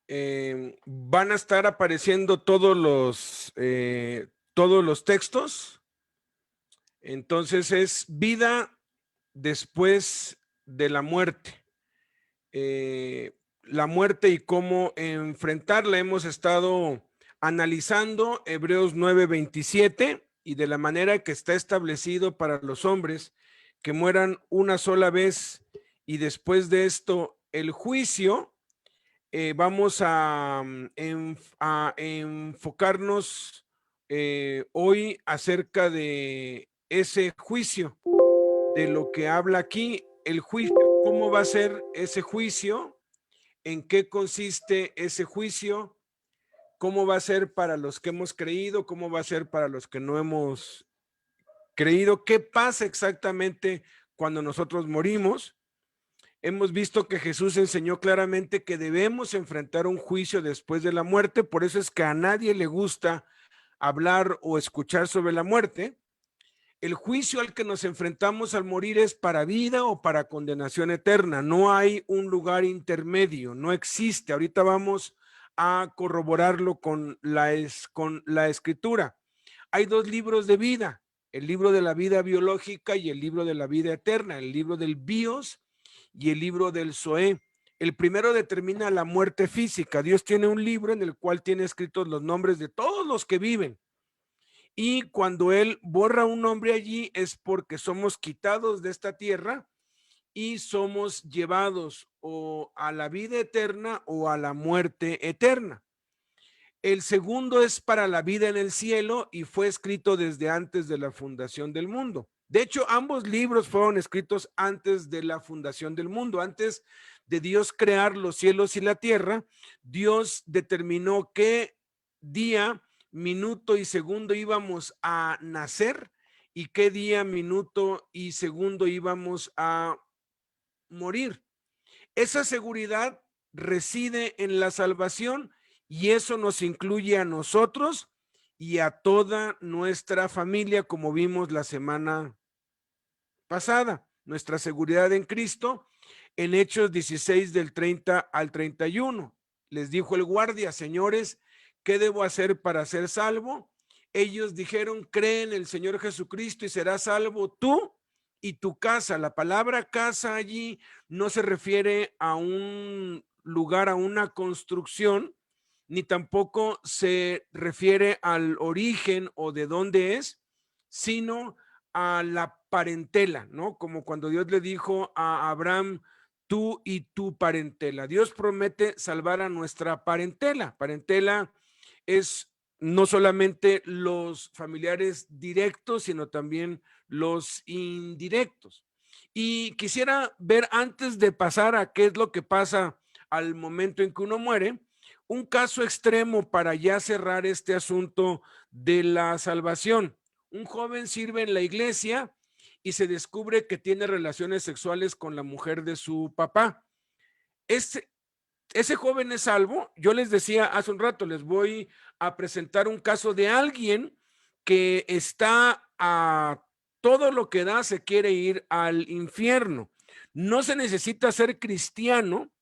van a estar apareciendo todos los textos. Entonces es vida después de la muerte. La muerte y cómo enfrentarla. Hemos estado analizando Hebreos 9:27 y de la manera que está establecido para los hombres que mueran una sola vez y después de esto el juicio. Vamos a enfocarnos hoy acerca de ese juicio, de lo que habla aquí, el juicio, cómo va a ser ese juicio, en qué consiste ese juicio, cómo va a ser para los que hemos creído, cómo va a ser para los que no hemos creído, qué pasa exactamente cuando nosotros morimos. Hemos visto que Jesús enseñó claramente que debemos enfrentar un juicio después de la muerte, por eso es que a nadie le gusta hablar o escuchar sobre la muerte. El juicio al que nos enfrentamos al morir es para vida o para condenación eterna. No hay un lugar intermedio, no existe. Ahorita vamos a corroborarlo con la escritura. Hay dos libros de vida, el libro de la vida biológica y el libro de la vida eterna, el libro del bios y el libro del zoé. El primero determina la muerte física. Dios tiene un libro en el cual tiene escritos los nombres de todos los que viven. Y cuando Él borra un nombre allí es porque somos quitados de esta tierra y somos llevados o a la vida eterna o a la muerte eterna. El segundo es para la vida en el cielo y fue escrito desde antes de la fundación del mundo. De hecho, ambos libros fueron escritos antes de la fundación del mundo. Antes de Dios crear los cielos y la tierra, Dios determinó qué día, minuto y segundo íbamos a nacer y qué día, minuto y segundo íbamos a morir. Esa seguridad reside en la salvación y eso nos incluye a nosotros y a toda nuestra familia, como vimos la semana pasada. Nuestra seguridad en Cristo en Hechos 16 del 30 al 31. Les dijo el guardia: señores, ¿qué debo hacer para ser salvo? Ellos dijeron: cree en el Señor Jesucristo y serás salvo tú y tu casa. La palabra casa allí no se refiere a un lugar, a una construcción, ni tampoco se refiere al origen o de dónde es, sino a la parentela, ¿no? Como cuando Dios le dijo a Abraham: tú y tu parentela. Dios promete salvar a nuestra parentela. Parentela es no solamente los familiares directos, sino también los indirectos. Y quisiera ver, antes de pasar a qué es lo que pasa al momento en que uno muere, un caso extremo para ya cerrar este asunto de la salvación. Un joven sirve en la iglesia y se descubre que tiene relaciones sexuales con la mujer de su papá. Ese joven es salvo. Yo les decía hace un rato, les voy a presentar un caso de alguien que está a todo lo que da, se quiere ir al infierno. No se necesita ser cristiano,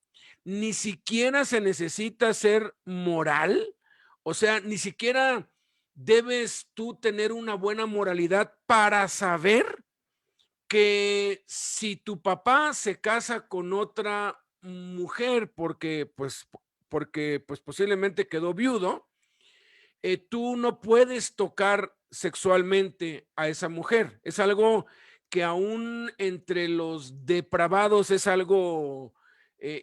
ni siquiera se necesita ser moral, o sea, ni siquiera debes tú tener una buena moralidad para saber que si tu papá se casa con otra mujer porque pues posiblemente quedó viudo, tú no puedes tocar sexualmente a esa mujer. Es algo que aún entre los depravados es algo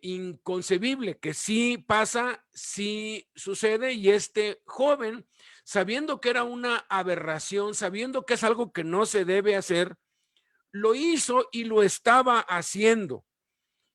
inconcebible, que sí pasa, sí sucede, y este joven, sabiendo que era una aberración, sabiendo que es algo que no se debe hacer, lo hizo y lo estaba haciendo.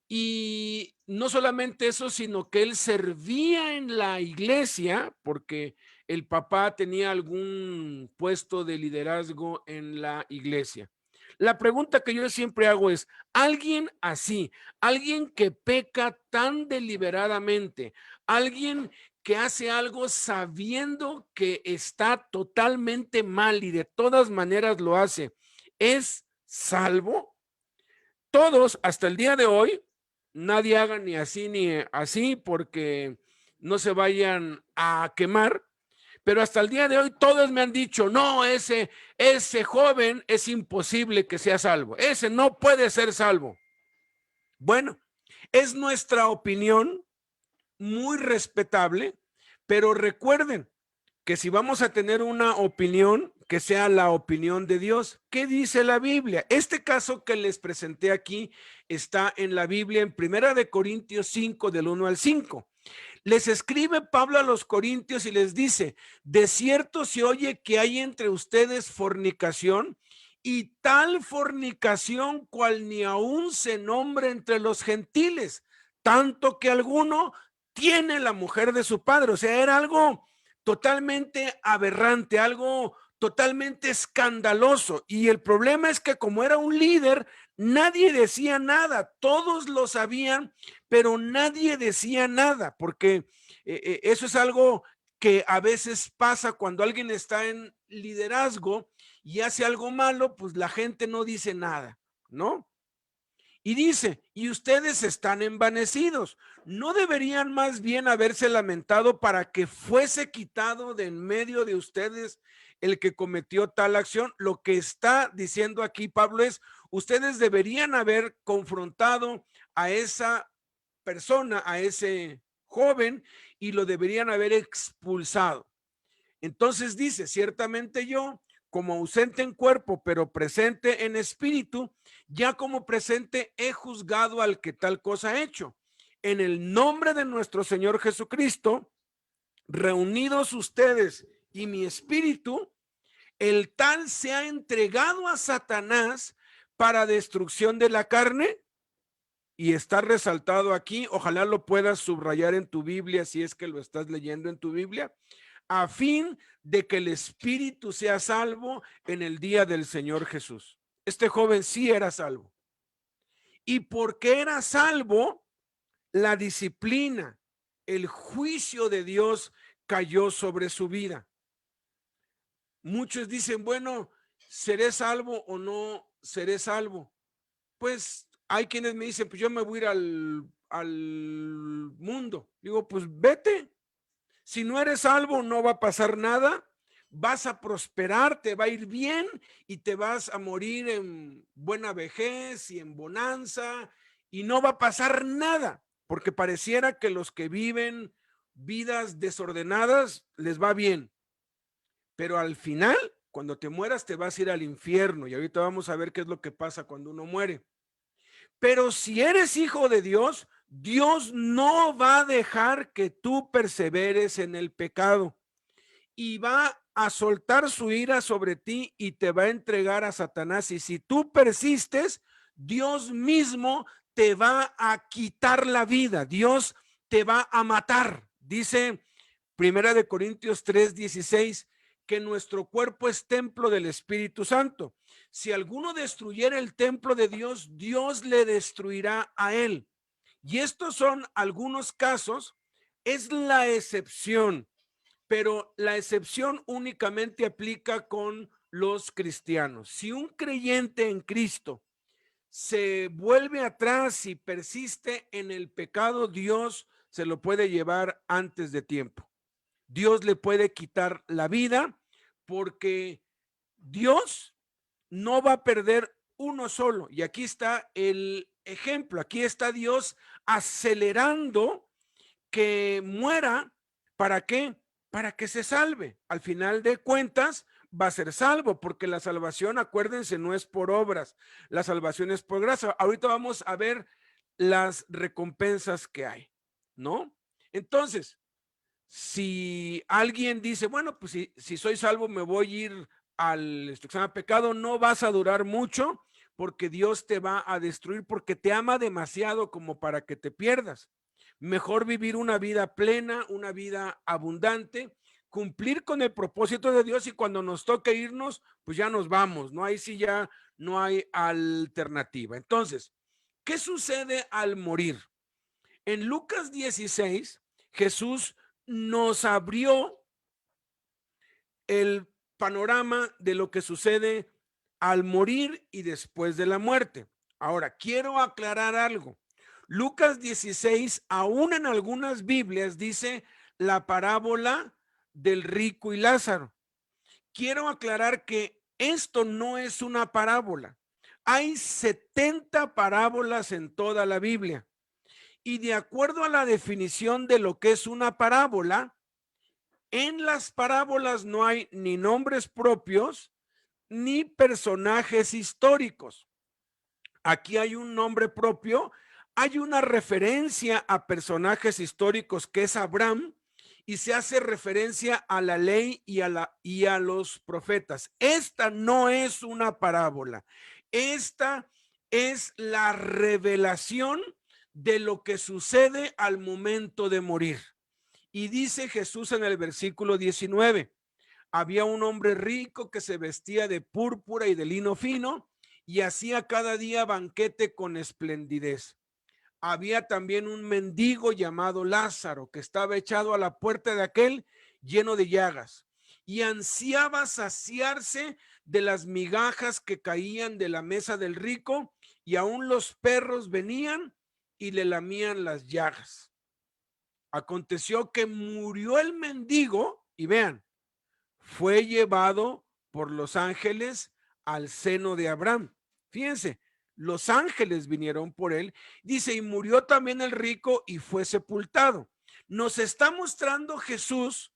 Y no solamente eso, sino que él servía en la iglesia porque el papá tenía algún puesto de liderazgo en la iglesia. La pregunta que yo siempre hago es: alguien así, alguien que peca tan deliberadamente, alguien que hace algo sabiendo que está totalmente mal y de todas maneras lo hace, ¿es salvo? Todos, hasta el día de hoy, nadie haga ni así porque no se vayan a quemar, pero hasta el día de hoy todos me han dicho, no, ese joven es imposible que sea salvo, ese no puede ser salvo. Bueno, es nuestra opinión, muy respetable, pero recuerden que si vamos a tener una opinión, que sea la opinión de Dios. ¿Qué dice la Biblia? Este caso que les presenté aquí está en la Biblia en 1 Corintios 5, del 1 al 5. Les escribe Pablo a los corintios y les dice, de cierto se oye que hay entre ustedes fornicación, y tal fornicación cual ni aún se nombra entre los gentiles, tanto que alguno tiene la mujer de su padre. O sea, era algo totalmente aberrante, algo totalmente escandaloso. Y el problema es que como era un líder, nadie decía nada, todos lo sabían, pero nadie decía nada, porque eso es algo que a veces pasa cuando alguien está en liderazgo y hace algo malo, pues la gente no dice nada, ¿no? Y dice, y ustedes están envanecidos, ¿no deberían más bien haberse lamentado para que fuese quitado de en medio de ustedes el que cometió tal acción? Lo que está diciendo aquí Pablo es, ustedes deberían haber confrontado a esa persona, a ese joven, y lo deberían haber expulsado. Entonces dice, ciertamente yo, como ausente en cuerpo, pero presente en espíritu, ya como presente he juzgado al que tal cosa ha hecho. En el nombre de nuestro Señor Jesucristo, reunidos ustedes y mi espíritu, el tal se ha entregado a Satanás para destrucción de la carne. Y está resaltado aquí, ojalá lo puedas subrayar en tu Biblia si es que lo estás leyendo en tu Biblia, a fin de que el espíritu sea salvo en el día del Señor Jesús. Este joven sí era salvo. Y porque era salvo, la disciplina, el juicio de Dios cayó sobre su vida. Muchos dicen, bueno, ¿seré salvo o no seré salvo? Pues hay quienes me dicen, pues yo me voy a ir al mundo. Digo, pues vete. Si no eres salvo, no va a pasar nada. Vas a prosperar, te va a ir bien y te vas a morir en buena vejez y en bonanza y no va a pasar nada, porque pareciera que los que viven vidas desordenadas les va bien, pero al final, cuando te mueras, te vas a ir al infierno y ahorita vamos a ver qué es lo que pasa cuando uno muere. Pero si eres hijo de Dios, Dios no va a dejar que tú perseveres en el pecado y va a soltar su ira sobre ti y te va a entregar a Satanás. Y si tú persistes, Dios mismo te va a quitar la vida. Dios te va a matar. Dice 1 Corintios 3:16 que nuestro cuerpo es templo del Espíritu Santo. Si alguno destruyera el templo de Dios, Dios le destruirá a él. Y estos son algunos casos, es la excepción, pero la excepción únicamente aplica con los cristianos. Si un creyente en Cristo se vuelve atrás y persiste en el pecado, Dios se lo puede llevar antes de tiempo. Dios le puede quitar la vida porque Dios no va a perder uno solo. Y aquí está el ejemplo, aquí está Dios acelerando que muera. ¿Para qué? Para que se salve. Al final de cuentas va a ser salvo, porque la salvación, acuérdense, no es por obras, la salvación es por gracia. Ahorita vamos a ver las recompensas que hay, ¿no? Entonces, si alguien dice, bueno, pues si soy salvo me voy a ir a la destrucción al pecado, no vas a durar mucho porque Dios te va a destruir porque te ama demasiado como para que te pierdas. Mejor vivir una vida plena, una vida abundante, cumplir con el propósito de Dios y cuando nos toque irnos, pues ya nos vamos, ¿no? Ahí sí ya no hay alternativa. Entonces, ¿qué sucede al morir? En Lucas 16, Jesús nos abrió el panorama de lo que sucede al morir y después de la muerte. Ahora, quiero aclarar algo. Lucas 16, aún en algunas Biblias, dice la parábola del rico y Lázaro. Quiero aclarar que esto no es una parábola. Hay 70 parábolas en toda la Biblia. Y de acuerdo a la definición de lo que es una parábola, en las parábolas no hay ni nombres propios ni personajes históricos. Aquí hay un nombre propio, hay una referencia a personajes históricos que es Abraham y se hace referencia a la ley y a los profetas. Esta no es una parábola. Esta es la revelación de lo que sucede al momento de morir. Y dice Jesús en el versículo 19, había un hombre rico que se vestía de púrpura y de lino fino y hacía cada día banquete con esplendidez. Había también un mendigo llamado Lázaro que estaba echado a la puerta de aquel lleno de llagas y ansiaba saciarse de las migajas que caían de la mesa del rico, y aún los perros venían y le lamían las llagas. Aconteció que murió el mendigo y vean, fue llevado por los ángeles al seno de Abraham. Fíjense, los ángeles vinieron por él. Dice, y murió también el rico y fue sepultado. Nos está mostrando Jesús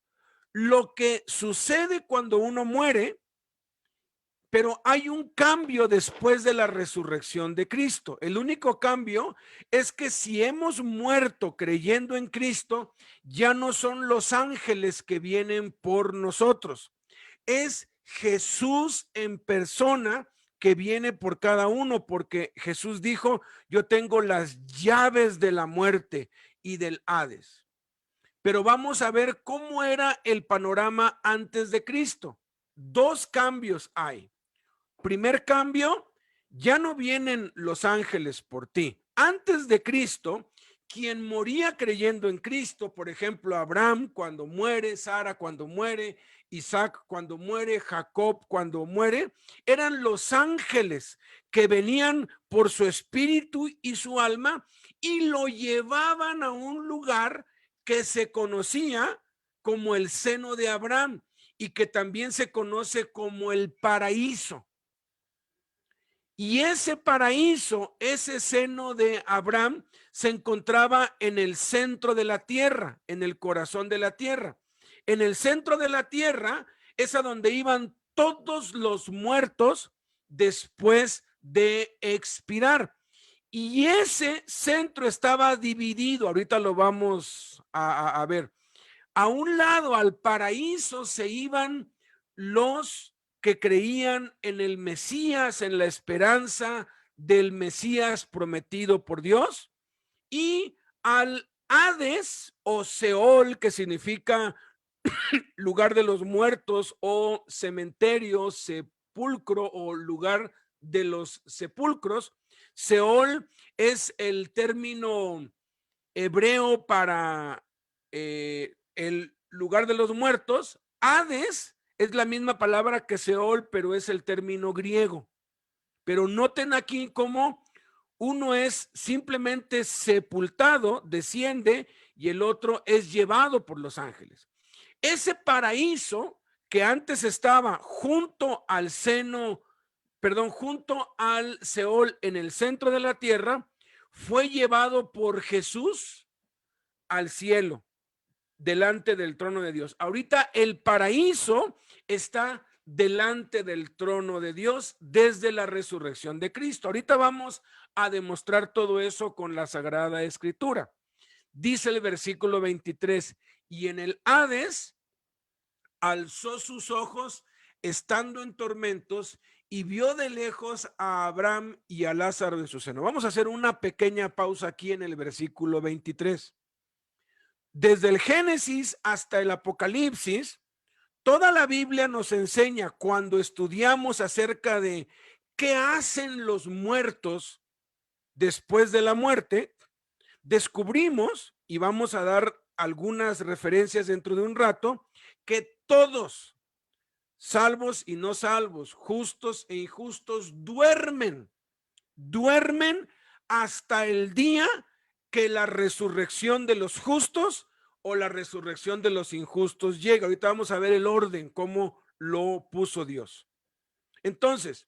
lo que sucede cuando uno muere, pero hay un cambio después de la resurrección de Cristo. El único cambio es que si hemos muerto creyendo en Cristo, ya no son los ángeles que vienen por nosotros. Es Jesús en persona que viene por cada uno, porque Jesús dijo, yo tengo las llaves de la muerte y del Hades. Pero vamos a ver cómo era el panorama antes de Cristo. Dos cambios hay. Primer cambio, ya no vienen los ángeles por ti. Antes de Cristo, quien moría creyendo en Cristo, por ejemplo, Abraham cuando muere, Sara cuando muere, Isaac cuando muere, Jacob cuando muere, eran los ángeles que venían por su espíritu y su alma y lo llevaban a un lugar que se conocía como el seno de Abraham y que también se conoce como el paraíso. Y ese paraíso, ese seno de Abraham, se encontraba en el centro de la tierra, en el corazón de la tierra. En el centro de la tierra es a donde iban todos los muertos después de expirar. Y ese centro estaba dividido, ahorita lo vamos a ver. A un lado, al paraíso, se iban los que creían en el Mesías, en la esperanza del Mesías prometido por Dios, y al Hades o Seol, que significa lugar de los muertos o cementerio, sepulcro o lugar de los sepulcros. Seol es el término hebreo para el lugar de los muertos. Hades es la misma palabra que Seol, pero es el término griego. Pero noten aquí cómo uno es simplemente sepultado, desciende, y el otro es llevado por los ángeles. Ese paraíso que antes estaba junto al seno, perdón, junto al Seol en el centro de la tierra, fue llevado por Jesús al cielo, delante del trono de Dios. Ahorita el paraíso está delante del trono de Dios desde la resurrección de Cristo. Ahorita vamos a demostrar todo eso con la Sagrada Escritura. Dice el versículo 23, y en el Hades alzó sus ojos estando en tormentos y vio de lejos a Abraham y a Lázaro de su seno. Vamos a hacer una pequeña pausa aquí en el versículo 23. Desde el Génesis hasta el Apocalipsis, toda la Biblia nos enseña, cuando estudiamos acerca de qué hacen los muertos después de la muerte, descubrimos, y vamos a dar algunas referencias dentro de un rato, que todos, salvos y no salvos, justos e injustos, duermen hasta el día que la resurrección de los justos o la resurrección de los injustos llega. Ahorita vamos a ver el orden, cómo lo puso Dios. Entonces,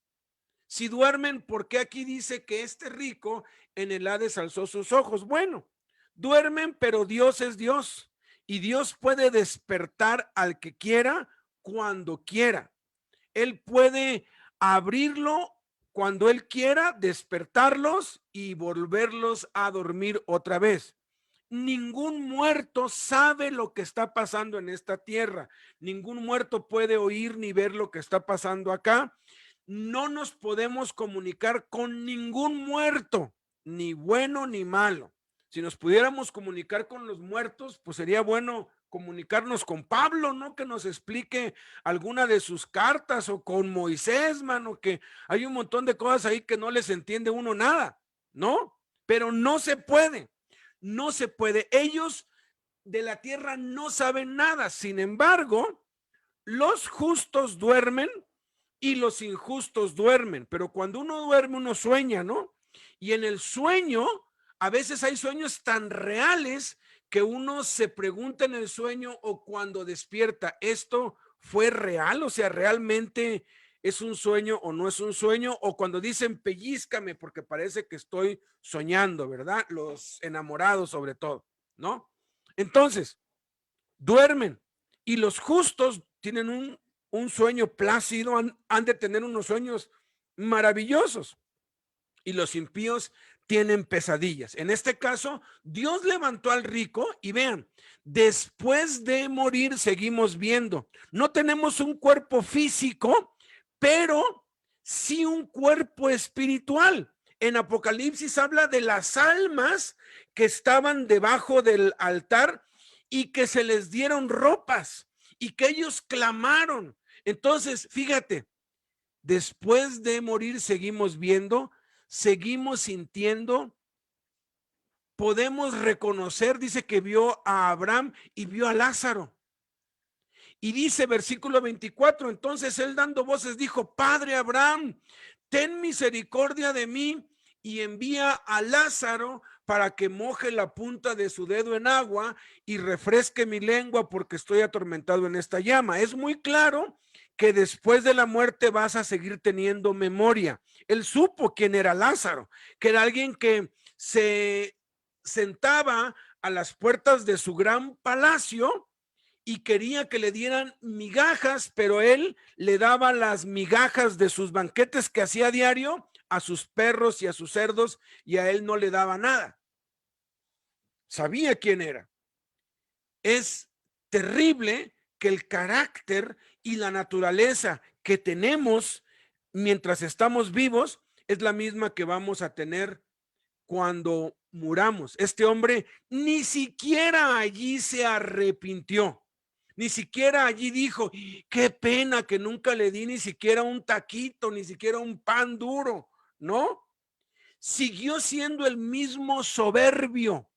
si duermen, ¿por qué aquí dice que este rico en el Hades alzó sus ojos? Bueno, duermen, pero Dios es Dios y Dios puede despertar al que quiera cuando quiera. Él puede abrirlo cuando Él quiera, despertarlos y volverlos a dormir otra vez. Ningún muerto sabe lo que está pasando en esta tierra. Ningún muerto puede oír ni ver lo que está pasando acá. No nos podemos comunicar con ningún muerto, ni bueno ni malo. Si nos pudiéramos comunicar con los muertos, pues sería bueno comunicarnos con Pablo, ¿no? Que nos explique alguna de sus cartas, o con Moisés, mano, que hay un montón de cosas ahí que no les entiende uno nada, ¿no? Pero no se puede, no se puede. Ellos de la tierra no saben nada. Sin embargo, los justos duermen y los injustos duermen, pero cuando uno duerme uno sueña, ¿no? Y en el sueño, a veces hay sueños tan reales que uno se pregunta en el sueño o cuando despierta, ¿esto fue real? O sea, ¿realmente es un sueño o no es un sueño? O cuando dicen pellízcame porque parece que estoy soñando, ¿verdad? Los enamorados sobre todo, ¿no? Entonces, duermen y los justos tienen un sueño plácido, han de tener unos sueños maravillosos, y los impíos tienen pesadillas. En este caso, Dios levantó al rico y vean, después de morir seguimos viendo. No tenemos un cuerpo físico, pero sí un cuerpo espiritual. En Apocalipsis habla de las almas que estaban debajo del altar y que se les dieron ropas y que ellos clamaron. Entonces, fíjate, después de morir seguimos viendo, seguimos sintiendo, podemos reconocer, dice que vio a Abraham y vio a Lázaro. Y dice versículo 24, entonces él dando voces dijo, Padre Abraham, ten misericordia de mí y envía a Lázaro para que moje la punta de su dedo en agua y refresque mi lengua porque estoy atormentado en esta llama. Es muy claro que después de la muerte vas a seguir teniendo memoria. Él supo quién era Lázaro, que era alguien que se sentaba a las puertas de su gran palacio y quería que le dieran migajas, pero él le daba las migajas de sus banquetes que hacía diario a sus perros y a sus cerdos, y a él no le daba nada. Sabía quién era. Es terrible que el carácter y la naturaleza que tenemos mientras estamos vivos es la misma que vamos a tener cuando muramos. Este hombre ni siquiera allí se arrepintió. Ni siquiera allí dijo, qué pena que nunca le di ni siquiera un taquito, ni siquiera un pan duro, ¿no? Siguió siendo el mismo soberbio.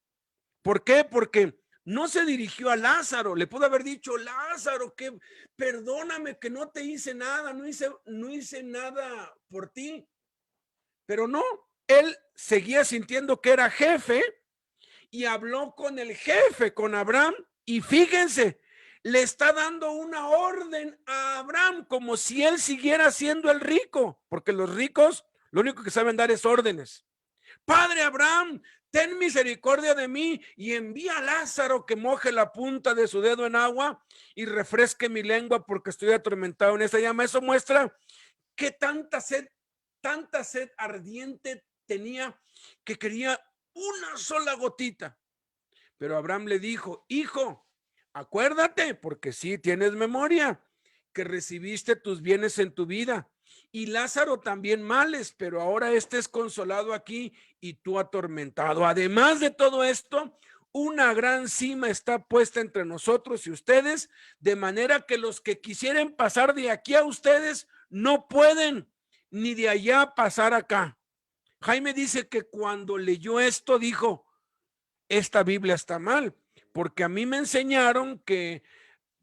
¿Por qué? Porque no se dirigió a Lázaro, le pudo haber dicho, Lázaro, que perdóname que no te hice nada, no hice nada por ti. Pero no, él seguía sintiendo que era jefe y habló con el jefe, con Abraham, y fíjense, le está dando una orden a Abraham como si él siguiera siendo el rico, porque los ricos lo único que saben dar es órdenes. Padre Abraham, ten misericordia de mí y envía a Lázaro que moje la punta de su dedo en agua y refresque mi lengua porque estoy atormentado en esa llama. Eso muestra que tanta sed ardiente tenía que quería una sola gotita. Pero Abraham le dijo, hijo, acuérdate, porque sí tienes memoria, que recibiste tus bienes en tu vida, y Lázaro también males, pero ahora este es consolado aquí y tú atormentado. Además de todo esto, una gran cima está puesta entre nosotros y ustedes, de manera que los que quisieren pasar de aquí a ustedes no pueden, ni de allá pasar acá. Jaime dice que cuando leyó esto dijo, esta Biblia está mal, porque a mí me enseñaron que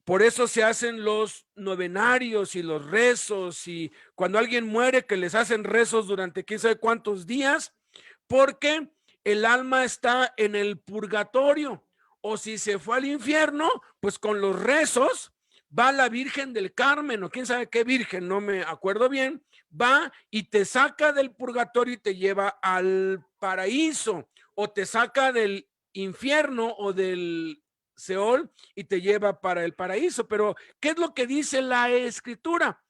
por eso se hacen los novenarios y los rezos, y cuando alguien muere que les hacen rezos durante quién sabe cuántos días, porque el alma está en el purgatorio, o si se fue al infierno, pues con los rezos va la Virgen del Carmen, o quién sabe qué virgen, no me acuerdo bien, va y te saca del purgatorio y te lleva al paraíso, o te saca del infierno o del Seol y te lleva para el paraíso. Pero ¿qué es lo que dice la Escritura?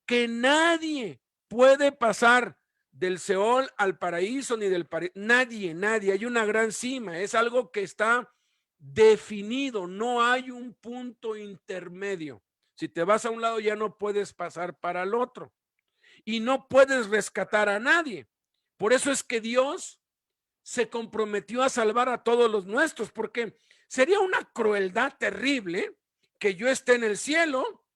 Que nadie puede pasar del Seol al paraíso ni del paraíso. Nadie. Hay una gran cima. Es algo que está definido. No hay un punto intermedio. Si te vas a un lado ya no puedes pasar para el otro. Y no puedes rescatar a nadie. Por eso es que Dios se comprometió a salvar a todos los nuestros, porque sería una crueldad terrible que yo esté en el cielo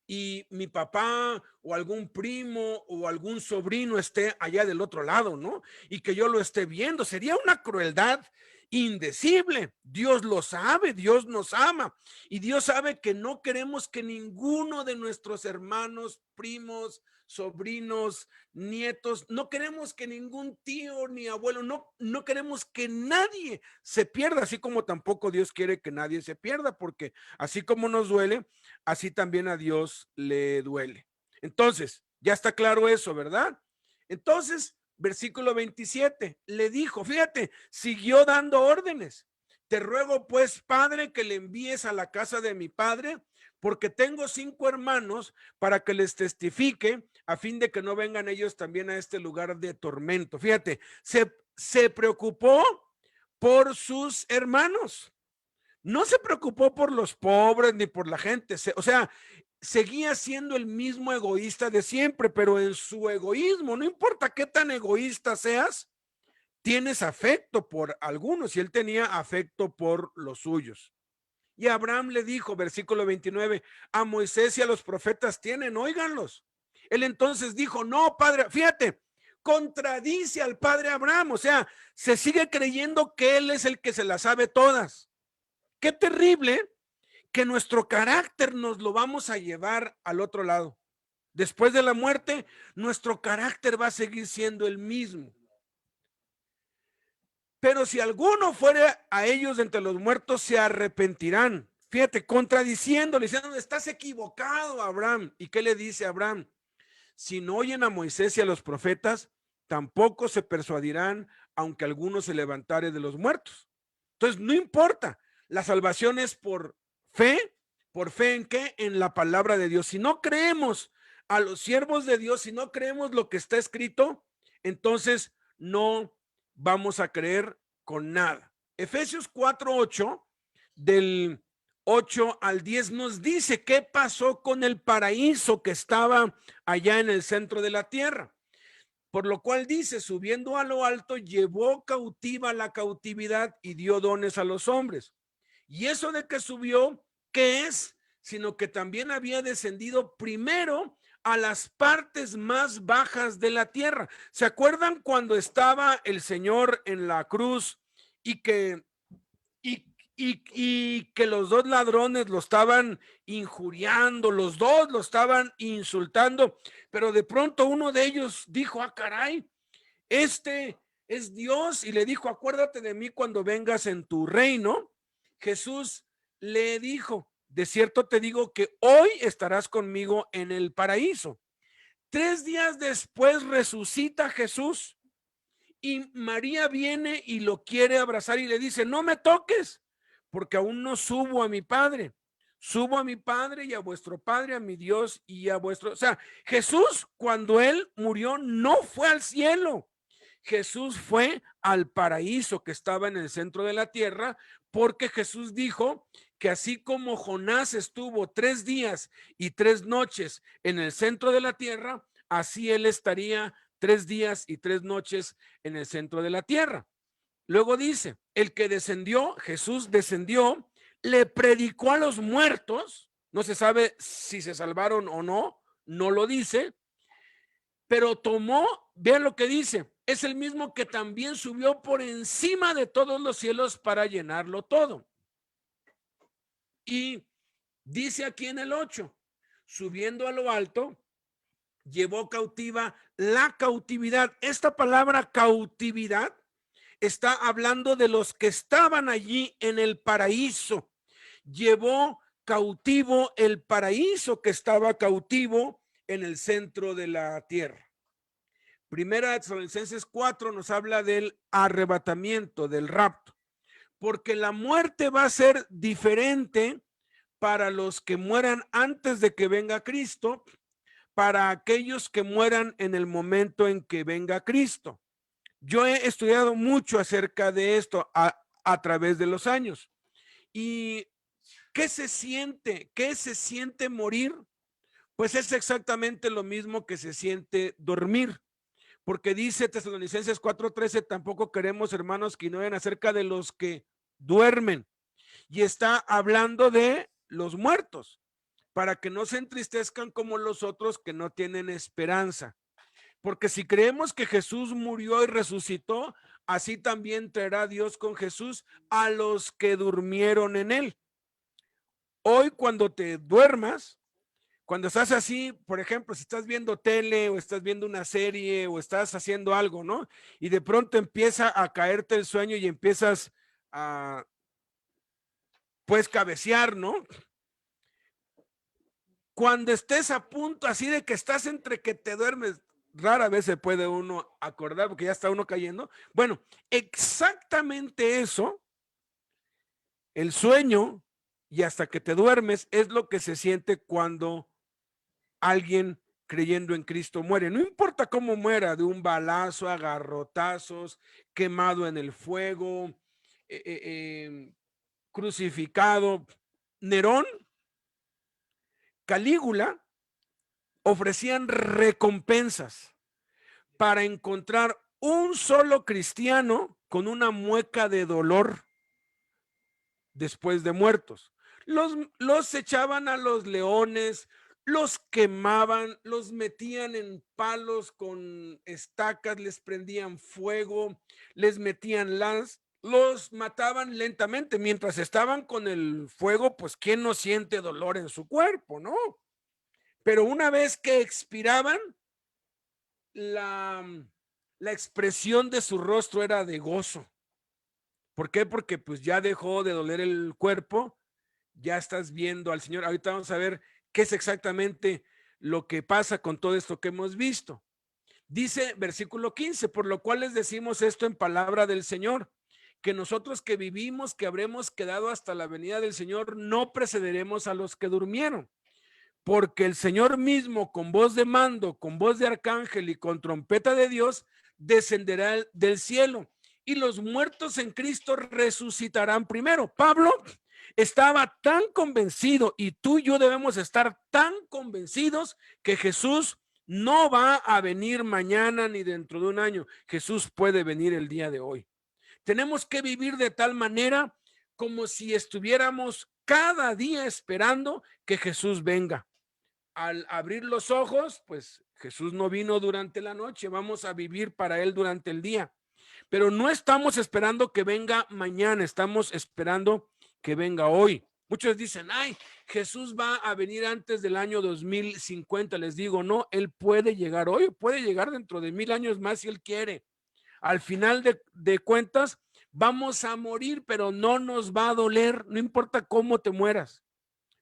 y mi papá o algún primo o algún sobrino esté allá del otro lado, ¿no? Y que yo lo esté viendo. Sería una crueldad indecible. Dios lo sabe, Dios nos ama y Dios sabe que no queremos que ninguno de nuestros hermanos, primos, sobrinos, nietos, no queremos que ningún tío ni abuelo, no queremos que nadie se pierda, así como tampoco Dios quiere que nadie se pierda, porque así como nos duele, así también a Dios le duele. Entonces, ya está claro eso, ¿verdad? Entonces, versículo 27, le dijo, fíjate, siguió dando órdenes. Te ruego pues, Padre, que le envíes a la casa de mi padre, porque tengo 5 hermanos para que les testifique, a fin de que no vengan ellos también a este lugar de tormento. Fíjate, se preocupó por sus hermanos. No se preocupó por los pobres ni por la gente. O sea, seguía siendo el mismo egoísta de siempre, pero en su egoísmo, no importa qué tan egoísta seas, tienes afecto por algunos y él tenía afecto por los suyos. Y Abraham le dijo, versículo 29, a Moisés y a los profetas tienen, óiganlos. Él entonces dijo, no, padre, fíjate, contradice al padre Abraham, o sea, se sigue creyendo que él es el que se las sabe todas. Qué terrible que nuestro carácter nos lo vamos a llevar al otro lado. Después de la muerte, nuestro carácter va a seguir siendo el mismo. Pero si alguno fuera a ellos de entre los muertos, se arrepentirán. Fíjate, contradiciéndole, diciendo, estás equivocado, Abraham. ¿Y qué le dice Abraham? Si no oyen a Moisés y a los profetas, tampoco se persuadirán, aunque alguno se levantare de los muertos. Entonces, no importa, la salvación es por fe en qué? En la palabra de Dios. Si no creemos a los siervos de Dios, si no creemos lo que está escrito, entonces no vamos a creer con nada. Efesios 4:8, del 8 al 10 nos dice qué pasó con el paraíso que estaba allá en el centro de la tierra. Por lo cual dice, subiendo a lo alto, llevó cautiva la cautividad y dio dones a los hombres. Y eso de que subió, ¿qué es? Sino que también había descendido primero a las partes más bajas de la tierra. ¿Se acuerdan cuando estaba el Señor en la cruz y que y que los 2 ladrones lo estaban injuriando, los 2 lo estaban insultando, pero de pronto uno de ellos dijo, ah, caray, este es Dios, y le dijo, acuérdate de mí cuando vengas en tu reino. Jesús le dijo, de cierto te digo que hoy estarás conmigo en el paraíso. 3 días después resucita Jesús y María viene y lo quiere abrazar y le dice, no me toques, porque aún no subo a mi Padre. Subo a mi Padre y a vuestro Padre, a mi Dios y a vuestro... O sea, Jesús cuando él murió no fue al cielo. Jesús fue al paraíso que estaba en el centro de la tierra, porque Jesús dijo que así como Jonás estuvo 3 días y 3 noches en el centro de la tierra, así él estaría 3 días y 3 noches en el centro de la tierra. Luego dice, el que descendió, Jesús descendió, le predicó a los muertos, no se sabe si se salvaron o no, no lo dice, pero tomó, vean lo que dice, es el mismo que también subió por encima de todos los cielos para llenarlo todo. Y dice aquí en el 8, subiendo a lo alto, llevó cautiva la cautividad. Esta palabra cautividad está hablando de los que estaban allí en el paraíso. Llevó cautivo el paraíso que estaba cautivo en el centro de la tierra. Primera de Tesalonicenses 4 nos habla del arrebatamiento, del rapto, porque la muerte va a ser diferente para los que mueran antes de que venga Cristo, para aquellos que mueran en el momento en que venga Cristo. Yo he estudiado mucho acerca de esto a través de los años. ¿Y qué se siente? ¿Qué se siente morir? Pues es exactamente lo mismo que se siente dormir. Porque dice Tesalonicenses 4:13, tampoco queremos, hermanos, que ignoren acerca de los que duermen. Y está hablando de los muertos, para que no se entristezcan como los otros que no tienen esperanza. Porque si creemos que Jesús murió y resucitó, así también traerá Dios con Jesús a los que durmieron en él. Hoy cuando te duermas, cuando estás así, por ejemplo, si estás viendo tele o estás viendo una serie o estás haciendo algo, ¿no? Y de pronto empieza a caerte el sueño y empiezas a, pues, cabecear, ¿no? Cuando estés a punto así de que estás entre que te duermes, rara vez se puede uno acordar porque ya está uno cayendo. Bueno, exactamente eso, el sueño y hasta que te duermes es lo que se siente cuando alguien creyendo en Cristo muere. No importa cómo muera, de un balazo, a garrotazos, quemado en el fuego, crucificado. Nerón, Calígula ofrecían recompensas para encontrar un solo cristiano con una mueca de dolor después de muertos. Los echaban a los leones, los quemaban, los metían en palos con estacas, les prendían fuego, les metían los mataban lentamente. Mientras estaban con el fuego, pues ¿quién no siente dolor en su cuerpo, no? Pero una vez que expiraban, la expresión de su rostro era de gozo. ¿Por qué? Porque pues ya dejó de doler el cuerpo, ya estás viendo al Señor. Ahorita vamos a ver qué es exactamente lo que pasa con todo esto que hemos visto. Dice versículo 15, por lo cual les decimos esto en palabra del Señor, que nosotros que vivimos, que habremos quedado hasta la venida del Señor, no precederemos a los que durmieron. Porque el Señor mismo, con voz de mando, con voz de arcángel y con trompeta de Dios, descenderá del cielo y los muertos en Cristo resucitarán primero. Pablo estaba tan convencido, y tú y yo debemos estar tan convencidos, que Jesús no va a venir mañana ni dentro de un año. Jesús puede venir el día de hoy. Tenemos que vivir de tal manera como si estuviéramos cada día esperando que Jesús venga. Al abrir los ojos, pues Jesús no vino durante la noche, vamos a vivir para él durante el día. Pero no estamos esperando que venga mañana, estamos esperando que venga hoy. Muchos dicen, ay, Jesús va a venir antes del año 2050. Les digo, no, él puede llegar hoy, puede llegar dentro de 1000 años más si él quiere. Al final de cuentas, vamos a morir, pero no nos va a doler, no importa cómo te mueras,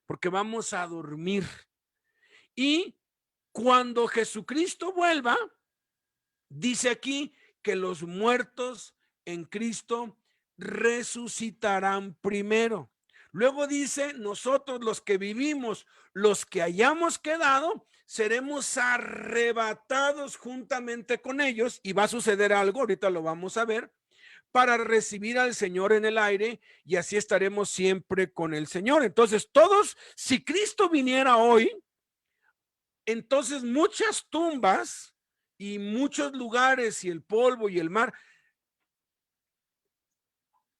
porque vamos a dormir. Y cuando Jesucristo vuelva, dice aquí que los muertos en Cristo resucitarán primero. Luego dice, nosotros los que vivimos, los que hayamos quedado, seremos arrebatados juntamente con ellos, y va a suceder algo, ahorita lo vamos a ver, para recibir al Señor en el aire, y así estaremos siempre con el Señor. Entonces todos, si Cristo viniera hoy, entonces muchas tumbas y muchos lugares y el polvo y el mar,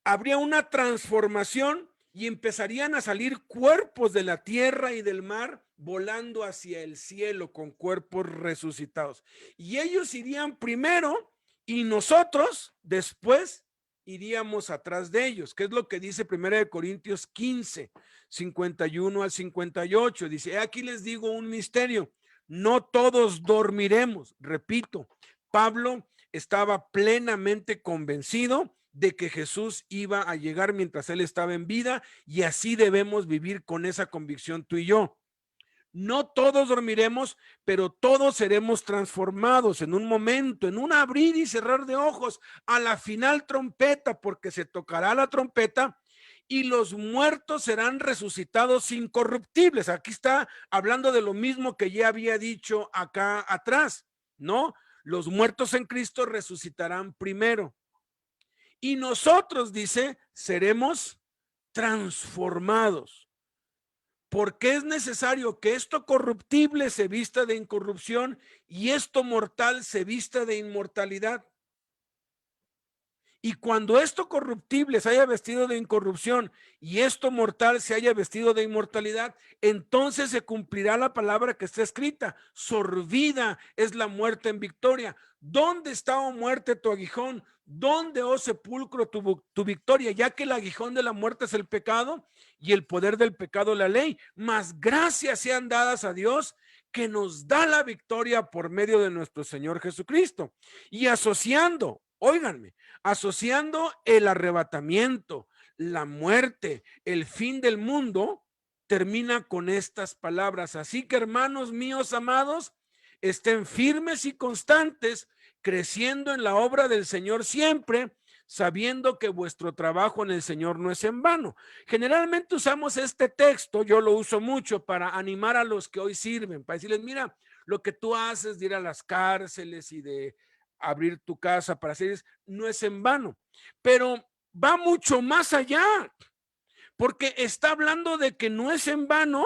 habría una transformación y empezarían a salir cuerpos de la tierra y del mar volando hacia el cielo con cuerpos resucitados. Y ellos irían primero y nosotros después iríamos atrás de ellos, que es lo que dice 1 Corintios 15, 51 al 58. Dice, aquí les digo un misterio, no todos dormiremos. Repito, Pablo estaba plenamente convencido de que Jesús iba a llegar mientras él estaba en vida, y así debemos vivir con esa convicción tú y yo. No todos dormiremos, pero todos seremos transformados en un momento, en un abrir y cerrar de ojos, a la final trompeta, porque se tocará la trompeta y los muertos serán resucitados incorruptibles. Aquí está hablando de lo mismo que ya había dicho acá atrás, ¿no? Los muertos en Cristo resucitarán primero. Y nosotros, dice, seremos transformados. Porque es necesario que esto corruptible se vista de incorrupción y esto mortal se vista de inmortalidad. Y cuando esto corruptible se haya vestido de incorrupción y esto mortal se haya vestido de inmortalidad, entonces se cumplirá la palabra que está escrita: sorbida es la muerte en victoria. ¿Dónde está, oh muerte, tu aguijón? ¿Dónde, oh sepulcro, tu victoria? Ya que el aguijón de la muerte es el pecado y el poder del pecado la ley. Mas gracias sean dadas a Dios, que nos da la victoria por medio de nuestro Señor Jesucristo. Y asociando, óiganme, asociando el arrebatamiento, la muerte, el fin del mundo, termina con estas palabras: así que, hermanos míos amados, estén firmes y constantes, creciendo en la obra del Señor siempre, sabiendo que vuestro trabajo en el Señor no es en vano. Generalmente usamos este texto, yo lo uso mucho para animar a los que hoy sirven, para decirles: mira, lo que tú haces de ir a las cárceles y de abrir tu casa para hacer, no es en vano, pero va mucho más allá, porque está hablando de que no es en vano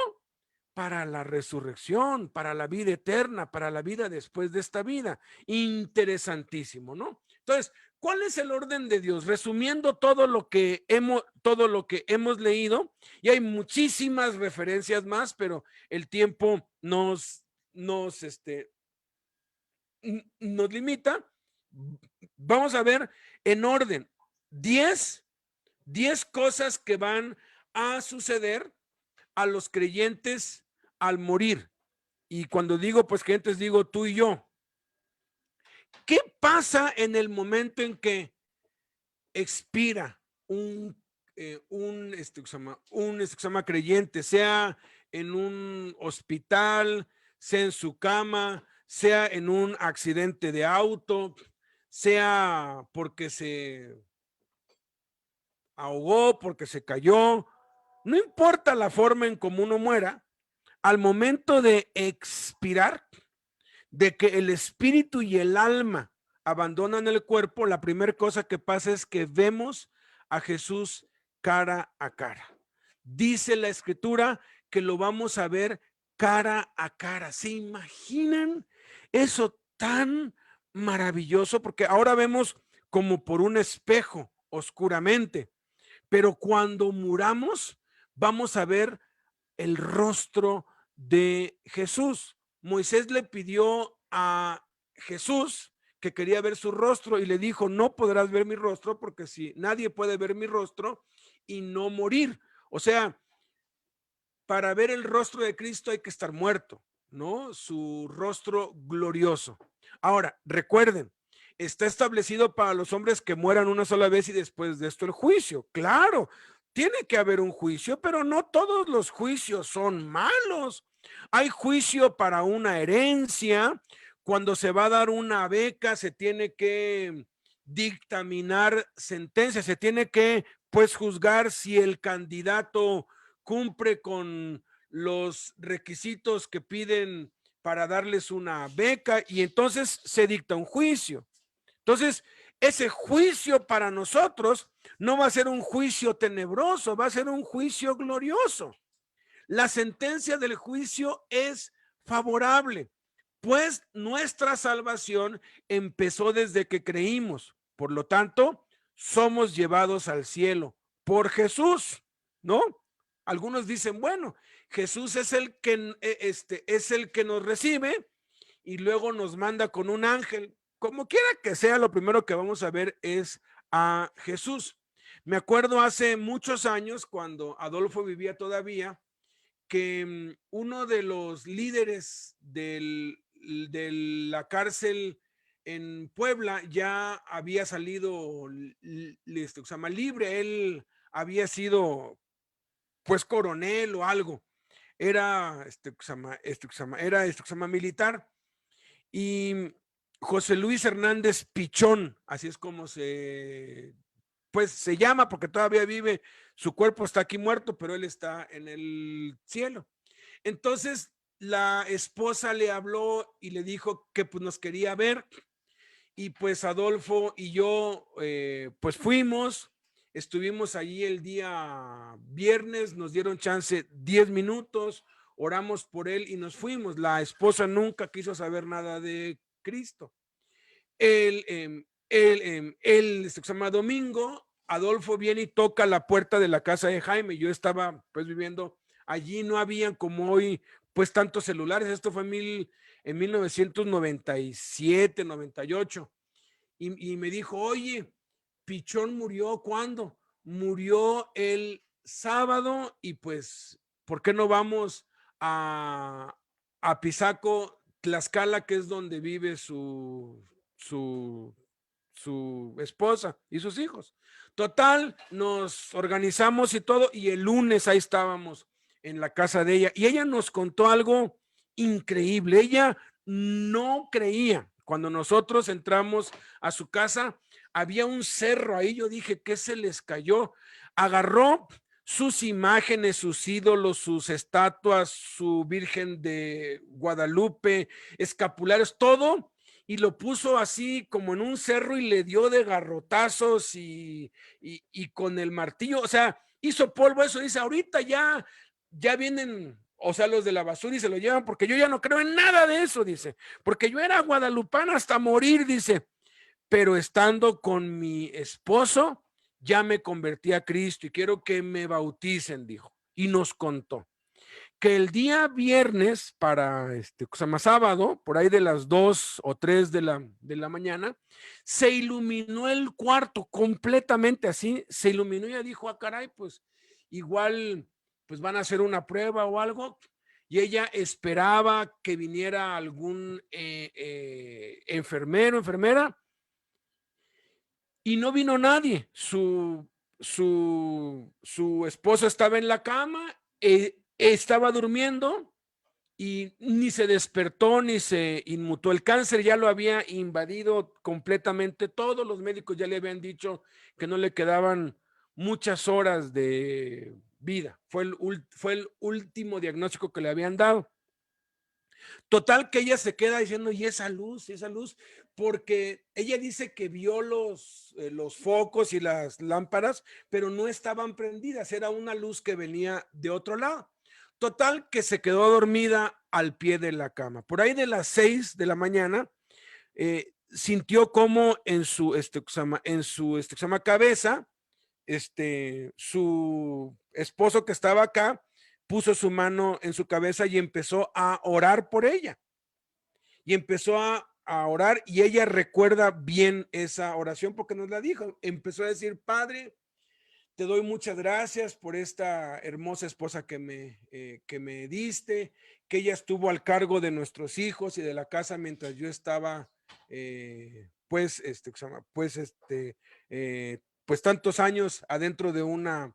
para la resurrección, para la vida eterna, para la vida después de esta vida. Interesantísimo, ¿no? Entonces, ¿cuál es el orden de Dios? Resumiendo todo lo que hemos leído, y hay muchísimas referencias más, pero el tiempo nos limita. Vamos a ver en orden 10 cosas que van a suceder a los creyentes al morir. Y cuando digo pues creyentes, digo tú y yo. ¿Qué pasa en el momento en que expira un se llama creyente, sea en un hospital, sea en su cama, sea en un accidente de auto, sea porque se ahogó, porque se cayó? No importa la forma en cómo uno muera, al momento de expirar, de que el espíritu y el alma abandonan el cuerpo, la primera cosa que pasa es que vemos a Jesús cara a cara. Dice la escritura que lo vamos a ver cara a cara. ¿Se imaginan eso tan maravilloso? Porque ahora vemos como por un espejo oscuramente, pero cuando muramos vamos a ver el rostro de Jesús. Moisés le pidió a Jesús que quería ver su rostro y le dijo: no podrás ver mi rostro, porque si nadie puede ver mi rostro y no morir. O sea, para ver el rostro de Cristo hay que estar muerto, ¿no? Su rostro glorioso. Ahora, recuerden, está establecido para los hombres que mueran una sola vez y después de esto el juicio. Claro, tiene que haber un juicio, pero no todos los juicios son malos. Hay juicio para una herencia. Cuando se va a dar una beca, se tiene que dictaminar sentencia, se tiene que pues juzgar si el candidato cumple con los requisitos que piden para darles una beca, y entonces se dicta un juicio. Entonces, ese juicio para nosotros no va a ser un juicio tenebroso, va a ser un juicio glorioso. La sentencia del juicio es favorable, pues nuestra salvación empezó desde que creímos. Por lo tanto, somos llevados al cielo por Jesús, ¿no? Algunos dicen: bueno, Jesús es el que nos recibe y luego nos manda con un ángel. Como quiera que sea, lo primero que vamos a ver es a Jesús. Me acuerdo hace muchos años, cuando Adolfo vivía todavía, que uno de los líderes de la cárcel en Puebla ya había salido libre, él había sido pues coronel o algo, era militar, y José Luis Hernández Pichón, así es como pues se llama, porque todavía vive, su cuerpo está aquí muerto, pero él está en el cielo. Entonces la esposa le habló y le dijo que pues nos quería ver, y pues Adolfo y yo pues fuimos, estuvimos allí el día viernes, nos dieron chance 10 minutos, oramos por él y nos fuimos. La esposa nunca quiso saber nada de Cristo. Se llama Domingo, Adolfo viene y toca la puerta de la casa de Jaime. Yo estaba pues viviendo allí, no habían como hoy pues tantos celulares. Esto fue en 1997, 98. Y me dijo, oye, Pichón murió, ¿cuándo? Murió el sábado, y pues, ¿por qué no vamos a Pisaco, Tlaxcala, que es donde vive su esposa y sus hijos? Total, nos organizamos y todo, y el lunes ahí estábamos en la casa de ella, y ella nos contó algo increíble. Ella no creía. Cuando nosotros entramos a su casa, había un cerro ahí. Yo dije, ¿qué se les cayó? Agarró sus imágenes, sus ídolos, sus estatuas, su Virgen de Guadalupe, escapularios, todo, y lo puso así como en un cerro y le dio de garrotazos y con el martillo, o sea, hizo polvo eso. Dice, ahorita ya vienen, o sea, los de la basura, y se lo llevan, porque yo ya no creo en nada de eso, dice, porque yo era guadalupana hasta morir, dice, pero estando con mi esposo, ya me convertí a Cristo y quiero que me bauticen, dijo, y nos contó que el día viernes para sábado, por ahí de las 2 o 3 de la mañana, se iluminó el cuarto completamente, así, se iluminó, y ella dijo, caray, pues igual pues van a hacer una prueba o algo, y ella esperaba que viniera algún enfermero, enfermera, y no vino nadie. Su esposo estaba en la cama, estaba durmiendo, y ni se despertó ni se inmutó. El cáncer ya lo había invadido completamente. Todos los médicos ya le habían dicho que no le quedaban muchas horas de vida. Fue el último diagnóstico que le habían dado. Total, que ella se queda diciendo, ¿y esa luz? ¿Y esa luz? Porque ella dice que vio los focos y las lámparas, pero no estaban prendidas. Era una luz que venía de otro lado. Total, que se quedó dormida al pie de la cama. Por ahí de las 6 de la mañana, sintió como en su cabeza, su esposo, que estaba acá, puso su mano en su cabeza y empezó a orar por ella. Y empezó a orar, y ella recuerda bien esa oración porque nos la dijo. Empezó a decir, Padre, te doy muchas gracias por esta hermosa esposa que me diste, que ella estuvo al cargo de nuestros hijos y de la casa mientras yo estaba, pues tantos años adentro de una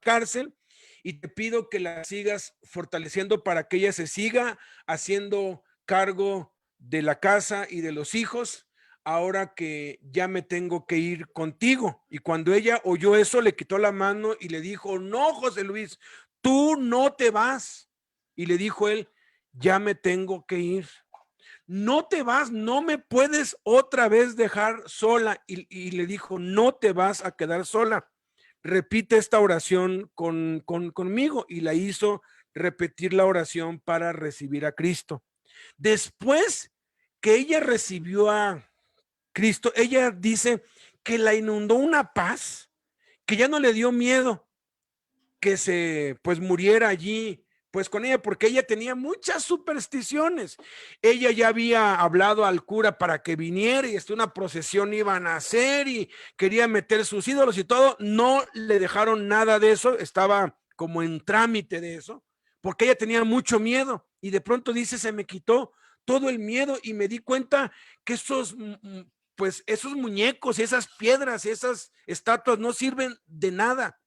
cárcel, y te pido que la sigas fortaleciendo para que ella se siga haciendo cargo de la casa y de los hijos, ahora que ya me tengo que ir contigo. Y cuando ella oyó eso, le quitó la mano y le dijo, no, José Luis, tú no te vas. Y le dijo él, ya me tengo que ir. No te vas, no me puedes otra vez dejar sola. Y le dijo, no te vas a quedar sola. Repite esta oración conmigo, y la hizo repetir la oración para recibir a Cristo. Después que ella recibió a Cristo, ella dice que la inundó una paz, que ya no le dio miedo que se pues muriera allí pues con ella, porque ella tenía muchas supersticiones. Ella ya había hablado al cura para que viniera, y una procesión iban a hacer, y quería meter sus ídolos y todo. No le dejaron nada de eso, estaba como en trámite de eso, porque ella tenía mucho miedo, y de pronto dice, se me quitó todo el miedo y me di cuenta que pues esos muñecos, esas piedras, esas estatuas no sirven de nada,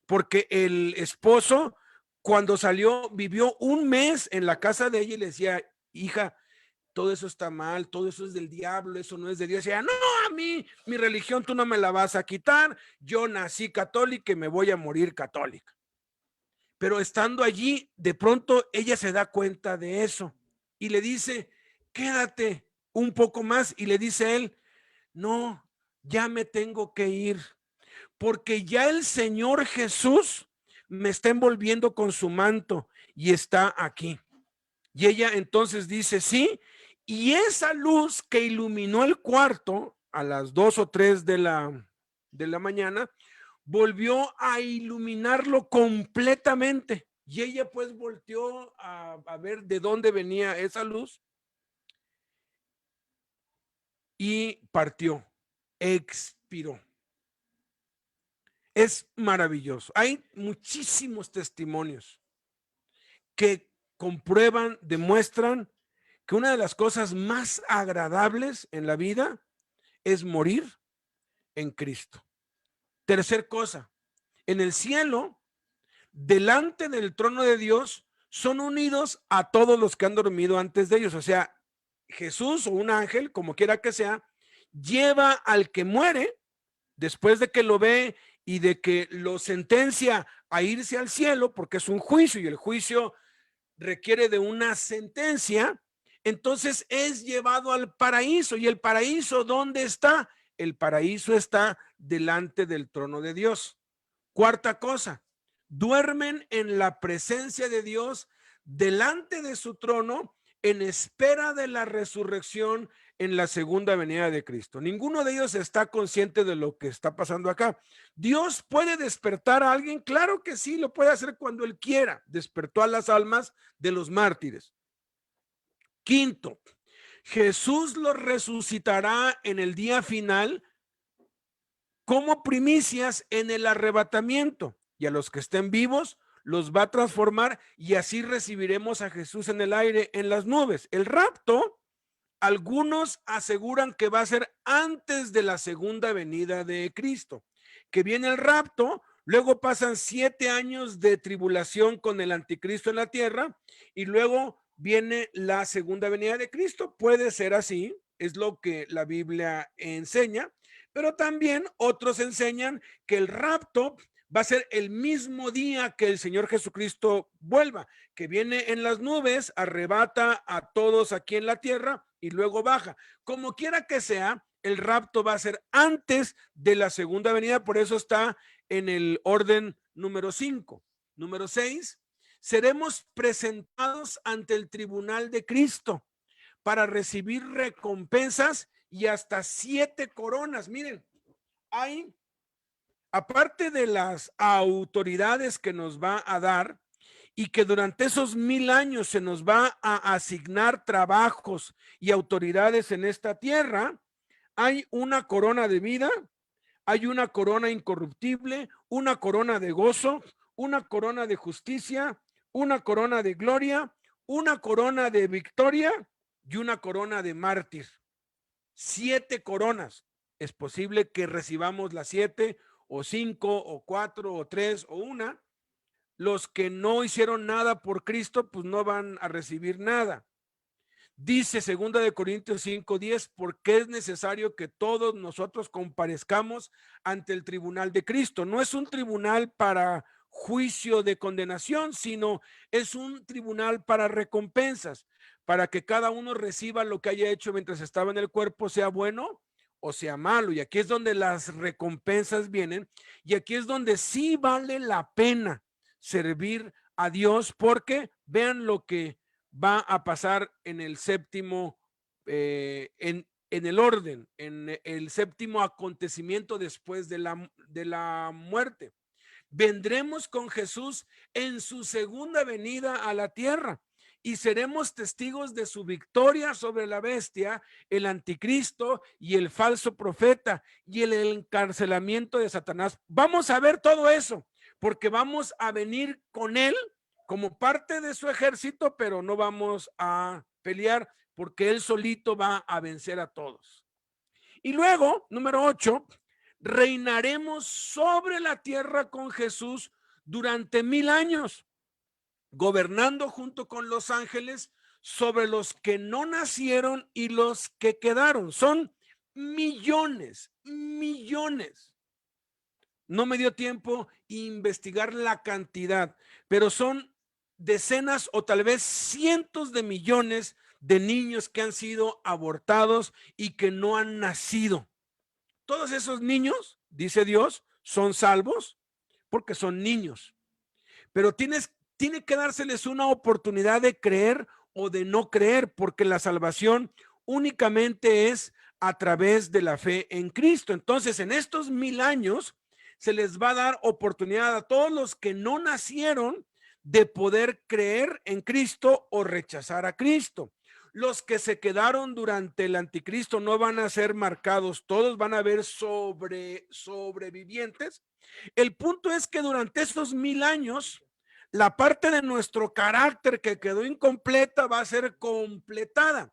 porque el esposo cuando salió vivió un mes en la casa de ella y le decía, hija, todo eso está mal, todo eso es del diablo, eso no es de Dios. Y ella, no, a mí, mi religión tú no me la vas a quitar, yo nací católica y me voy a morir católica. Pero estando allí, de pronto ella se da cuenta de eso y le dice, quédate un poco más. Y le dice él, no, ya me tengo que ir, porque ya el Señor Jesús me está envolviendo con su manto y está aquí. Y ella entonces dice, sí, y esa luz que iluminó el cuarto a las 2 o 3 de la mañana, volvió a iluminarlo completamente. Y ella pues volteó a ver de dónde venía esa luz y partió, expiró. Es maravilloso. Hay muchísimos testimonios que comprueban, demuestran que una de las cosas más agradables en la vida es morir en Cristo. Tercer cosa, en el cielo, delante del trono de Dios, son unidos a todos los que han dormido antes de ellos. O sea, Jesús o un ángel, como quiera que sea, lleva al que muere después de que lo ve y de que lo sentencia a irse al cielo, porque es un juicio y el juicio requiere de una sentencia, entonces es llevado al paraíso. ¿Y el paraíso dónde está? El paraíso está delante del trono de Dios. Cuarta cosa, duermen en la presencia de Dios delante de su trono en espera de la resurrección en la segunda venida de Cristo. Ninguno de ellos está consciente de lo que está pasando acá. ¿Dios puede despertar a alguien? Claro que sí, lo puede hacer cuando Él quiera. Despertó a las almas de los mártires. Quinto, Jesús los resucitará en el día final como primicias en el arrebatamiento, y a los que estén vivos los va a transformar y así recibiremos a Jesús en el aire, en las nubes. El rapto, algunos aseguran que va a ser antes de la segunda venida de Cristo, que viene el rapto, luego pasan 7 años de tribulación con el anticristo en la tierra y luego viene la segunda venida de Cristo. Puede ser así, es lo que la Biblia enseña, pero también otros enseñan que el rapto va a ser el mismo día que el Señor Jesucristo vuelva, que viene en las nubes, arrebata a todos aquí en la tierra y luego baja. Como quiera que sea, el rapto va a ser antes de la segunda venida, por eso está en el orden número 5. Número 6, seremos presentados ante el tribunal de Cristo para recibir recompensas y hasta 7 coronas. Miren, hay, aparte de las autoridades que nos va a dar y que durante esos 1000 años se nos va a asignar trabajos y autoridades en esta tierra, hay una corona de vida, hay una corona incorruptible, una corona de gozo, una corona de justicia, una corona de gloria, una corona de victoria y una corona de mártir. 7 coronas. Es posible que recibamos las 7 o 5 o 4 o 3 o una. Los que no hicieron nada por Cristo, pues no van a recibir nada. Dice 2 de Corintios 5:10, porque es necesario que todos nosotros comparezcamos ante el tribunal de Cristo. No es un tribunal para juicio de condenación, sino es un tribunal para recompensas, para que cada uno reciba lo que haya hecho mientras estaba en el cuerpo, sea bueno o sea malo. Y aquí es donde las recompensas vienen, y aquí es donde sí vale la pena servir a Dios, porque vean lo que va a pasar en el séptimo, en el orden, en el séptimo acontecimiento después de la muerte. Vendremos con Jesús en su segunda venida a la tierra y seremos testigos de su victoria sobre la bestia, el anticristo y el falso profeta y el encarcelamiento de Satanás. Vamos a ver todo eso porque vamos a venir con él como parte de su ejército, pero no vamos a pelear, porque Él solito va a vencer a todos. Y luego, número 8, reinaremos sobre la tierra con Jesús durante 1000 años, gobernando junto con los ángeles sobre los que no nacieron y los que quedaron. Son millones, millones. No me dio tiempo investigar la cantidad, pero son decenas o tal vez cientos de millones de niños que han sido abortados y que no han nacido. Todos esos niños, dice Dios, son salvos porque son niños, pero tiene que dárseles una oportunidad de creer o de no creer, porque la salvación únicamente es a través de la fe en Cristo. Entonces, en estos 1000 años se les va a dar oportunidad a todos los que no nacieron de poder creer en Cristo o rechazar a Cristo. Los que se quedaron durante el anticristo no van a ser marcados, todos van a haber sobrevivientes. El punto es que durante estos 1000 años, la parte de nuestro carácter que quedó incompleta va a ser completada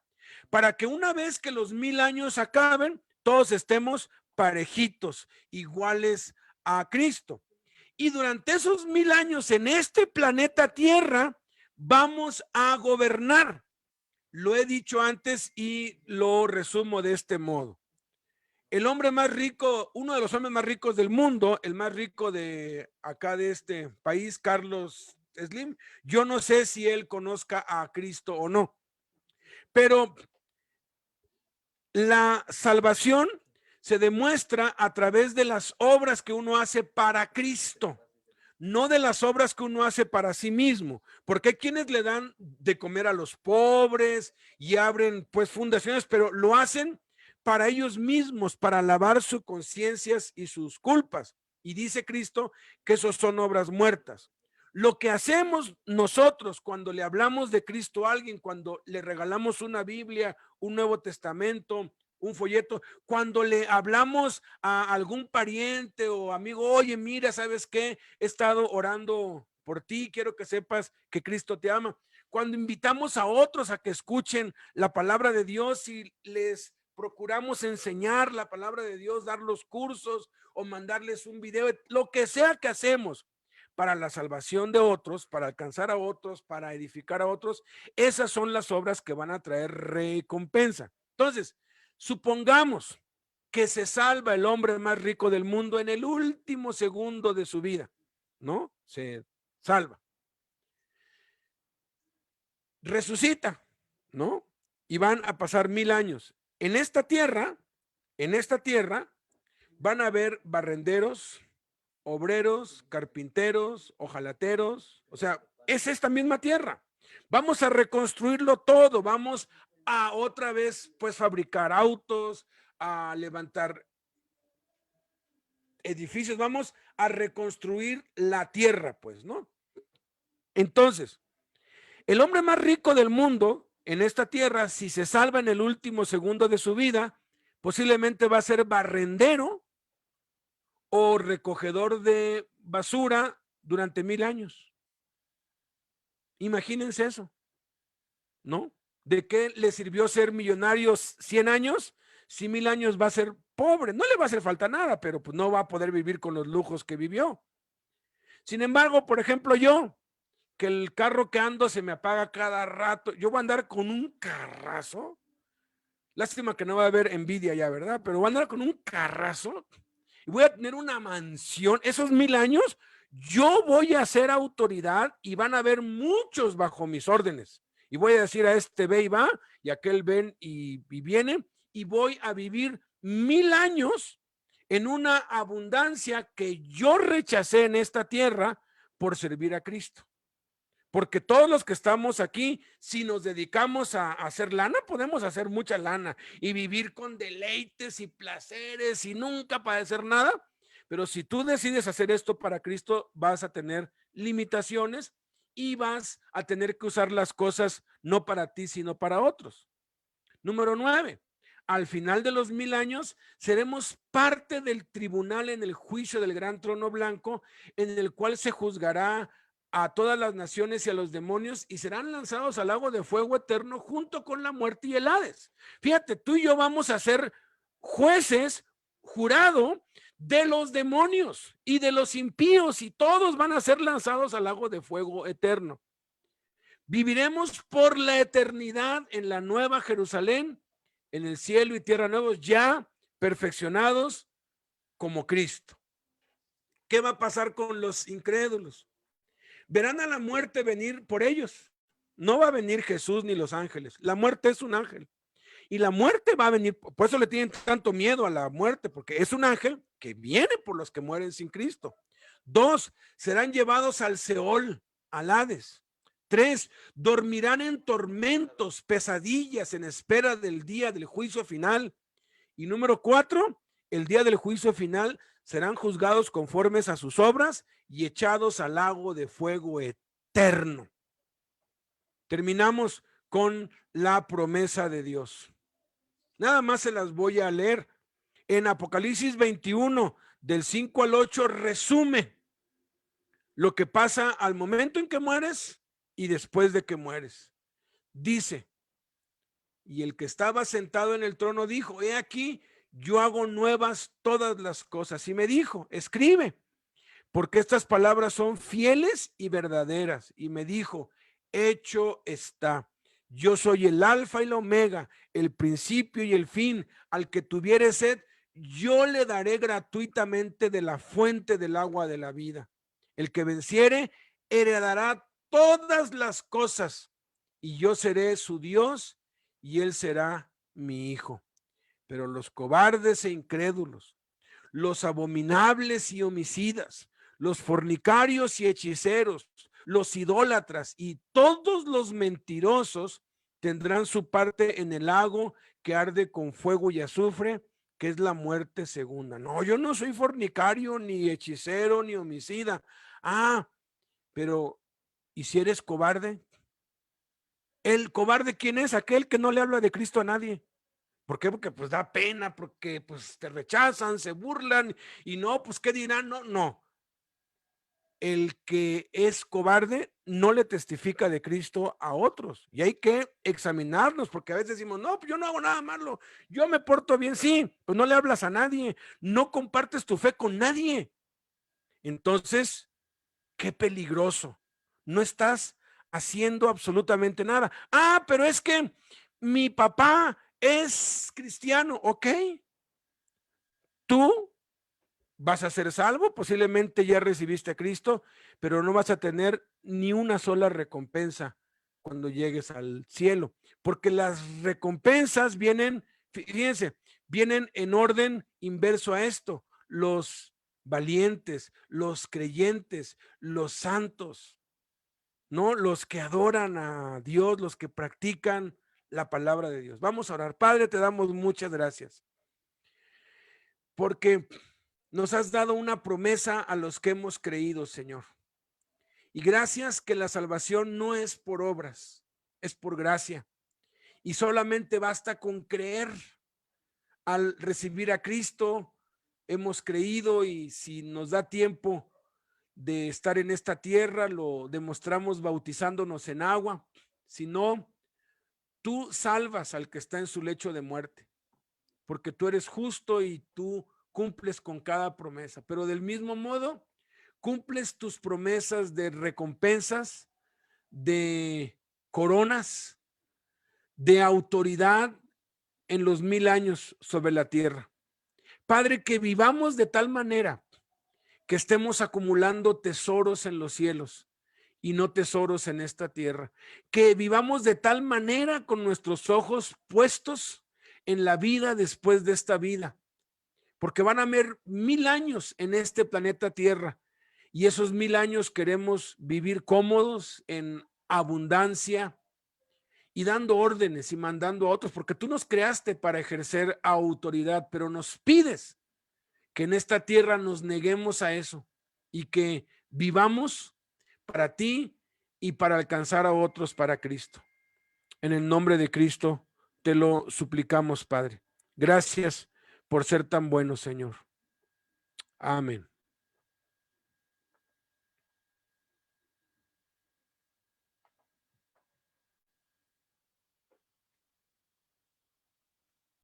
para que una vez que los 1000 años acaben, todos estemos parejitos, iguales a Cristo. Y durante esos 1000 años en este planeta Tierra vamos a gobernar. Lo he dicho antes y lo resumo de este modo. El hombre más rico, uno de los hombres más ricos del mundo, el más rico de acá de este país, Carlos Slim, yo no sé si él conozca a Cristo o no, pero la salvación se demuestra a través de las obras que uno hace para Cristo, no de las obras que uno hace para sí mismo, porque hay quienes le dan de comer a los pobres y abren pues fundaciones, pero lo hacen para ellos mismos, para lavar sus conciencias y sus culpas. Y dice Cristo que esos son obras muertas. Lo que hacemos nosotros cuando le hablamos de Cristo a alguien, cuando le regalamos una Biblia, un Nuevo Testamento, un folleto, cuando le hablamos a algún pariente o amigo, oye, mira, ¿sabes qué? He estado orando por ti, quiero que sepas que Cristo te ama. Cuando invitamos a otros a que escuchen la palabra de Dios y les procuramos enseñar la palabra de Dios, dar los cursos o mandarles un video, lo que sea que hacemos para la salvación de otros, para alcanzar a otros, para edificar a otros, esas son las obras que van a traer recompensa. Entonces, supongamos que se salva el hombre más rico del mundo en el último segundo de su vida, ¿no? Se salva. Resucita, ¿no? Y van a pasar 1000 años. En esta tierra van a haber barrenderos, obreros, carpinteros, hojalateros, o sea, es esta misma tierra. Vamos a reconstruirlo todo, vamos a otra vez pues fabricar autos, a levantar edificios, vamos a reconstruir la tierra, pues, ¿no? Entonces, el hombre más rico del mundo en esta tierra, si se salva en el último segundo de su vida, posiblemente va a ser barrendero o recogedor de basura durante 1000 años. Imagínense eso, ¿no? ¿De qué le sirvió ser millonario 100 años? Si 1000 años va a ser pobre, no le va a hacer falta nada, pero pues no va a poder vivir con los lujos que vivió. Sin embargo, por ejemplo, yo, que el carro que ando se me apaga cada rato, yo voy a andar con un carrazo. Lástima que no va a haber envidia ya, ¿verdad? Pero voy a andar con un carrazo y voy a tener una mansión. Esos 1000 años, yo voy a ser autoridad y van a haber muchos bajo mis órdenes. Y voy a decir a este ve y va, y aquel ven y viene, y voy a vivir 1000 años en una abundancia que yo rechacé en esta tierra por servir a Cristo. Porque todos los que estamos aquí, si nos dedicamos a hacer lana, podemos hacer mucha lana y vivir con deleites y placeres y nunca padecer nada. Pero si tú decides hacer esto para Cristo, vas a tener limitaciones y vas a tener que usar las cosas no para ti, sino para otros. Número 9. Al final de los 1000 años, seremos parte del tribunal en el juicio del gran trono blanco, en el cual se juzgará a todas las naciones y a los demonios y serán lanzados al lago de fuego eterno junto con la muerte y el Hades. Fíjate, tú y yo vamos a ser jueces, jurado de los demonios y de los impíos, y todos van a ser lanzados al lago de fuego eterno. Viviremos por la eternidad en la nueva Jerusalén, en el cielo y tierra nuevos, ya perfeccionados como Cristo. ¿Qué va a pasar con los incrédulos? Verán a la muerte venir por ellos. No va a venir Jesús ni los ángeles. La muerte es un ángel. Y la muerte va a venir, por eso le tienen tanto miedo a la muerte, porque es un ángel que viene por los que mueren sin Cristo. 2, serán llevados al Seol, al Hades. 3, dormirán en tormentos, pesadillas, en espera del día del juicio final. Y número 4, el día del juicio final serán juzgados conformes a sus obras y echados al lago de fuego eterno. Terminamos con la promesa de Dios. Nada más se las voy a leer. En Apocalipsis 21, del 5 al 8, resume lo que pasa al momento en que mueres y después de que mueres. Dice, y el que estaba sentado en el trono dijo, he aquí, yo hago nuevas todas las cosas. Y me dijo, escribe, porque estas palabras son fieles y verdaderas. Y me dijo, hecho está. Yo soy el alfa y la omega, el principio y el fin. Al que tuviere sed, yo le daré gratuitamente de la fuente del agua de la vida. El que venciere, heredará todas las cosas, y yo seré su Dios, y él será mi hijo. Pero los cobardes e incrédulos, los abominables y homicidas, los fornicarios y hechiceros, los idólatras y todos los mentirosos tendrán su parte en el lago que arde con fuego y azufre, que es la muerte segunda. No, yo no soy fornicario, ni hechicero, ni homicida. Ah, pero ¿y si eres cobarde? ¿El cobarde quién es? Aquel que no le habla de Cristo a nadie. ¿Por qué? Porque pues da pena, porque pues te rechazan, se burlan y no, pues ¿qué dirán? No, no. El que es cobarde no le testifica de Cristo a otros, y hay que examinarnos, porque a veces decimos, no, pues yo no hago nada malo, yo me porto bien. Sí, pues no le hablas a nadie, no compartes tu fe con nadie. Entonces, qué peligroso. No estás haciendo absolutamente nada. Ah, pero es que mi papá es cristiano. Ok, tú vas a ser salvo, posiblemente ya recibiste a Cristo, pero no vas a tener ni una sola recompensa cuando llegues al cielo, porque las recompensas vienen, fíjense, vienen en orden inverso a esto: los valientes, los creyentes, los santos, ¿no? Los que adoran a Dios, los que practican la palabra de Dios. Vamos a orar. Padre, te damos muchas gracias, porque nos has dado una promesa a los que hemos creído, Señor. Y gracias que la salvación no es por obras, es por gracia. Y solamente basta con creer. Al recibir a Cristo, hemos creído, y si nos da tiempo de estar en esta tierra, lo demostramos bautizándonos en agua. Si no, tú salvas al que está en su lecho de muerte, porque tú eres justo y tú cumples con cada promesa. Pero del mismo modo, cumples tus promesas de recompensas, de coronas, de autoridad en los 1000 años sobre la tierra. Padre, que vivamos de tal manera que estemos acumulando tesoros en los cielos y no tesoros en esta tierra. Que vivamos de tal manera con nuestros ojos puestos en la vida después de esta vida, porque van a haber 1000 años en este planeta Tierra, y esos 1000 años queremos vivir cómodos, en abundancia, y dando órdenes y mandando a otros, porque tú nos creaste para ejercer autoridad, pero nos pides que en esta tierra nos neguemos a eso y que vivamos para ti y para alcanzar a otros para Cristo. En el nombre de Cristo te lo suplicamos, Padre. Gracias por ser tan bueno, Señor. Amén.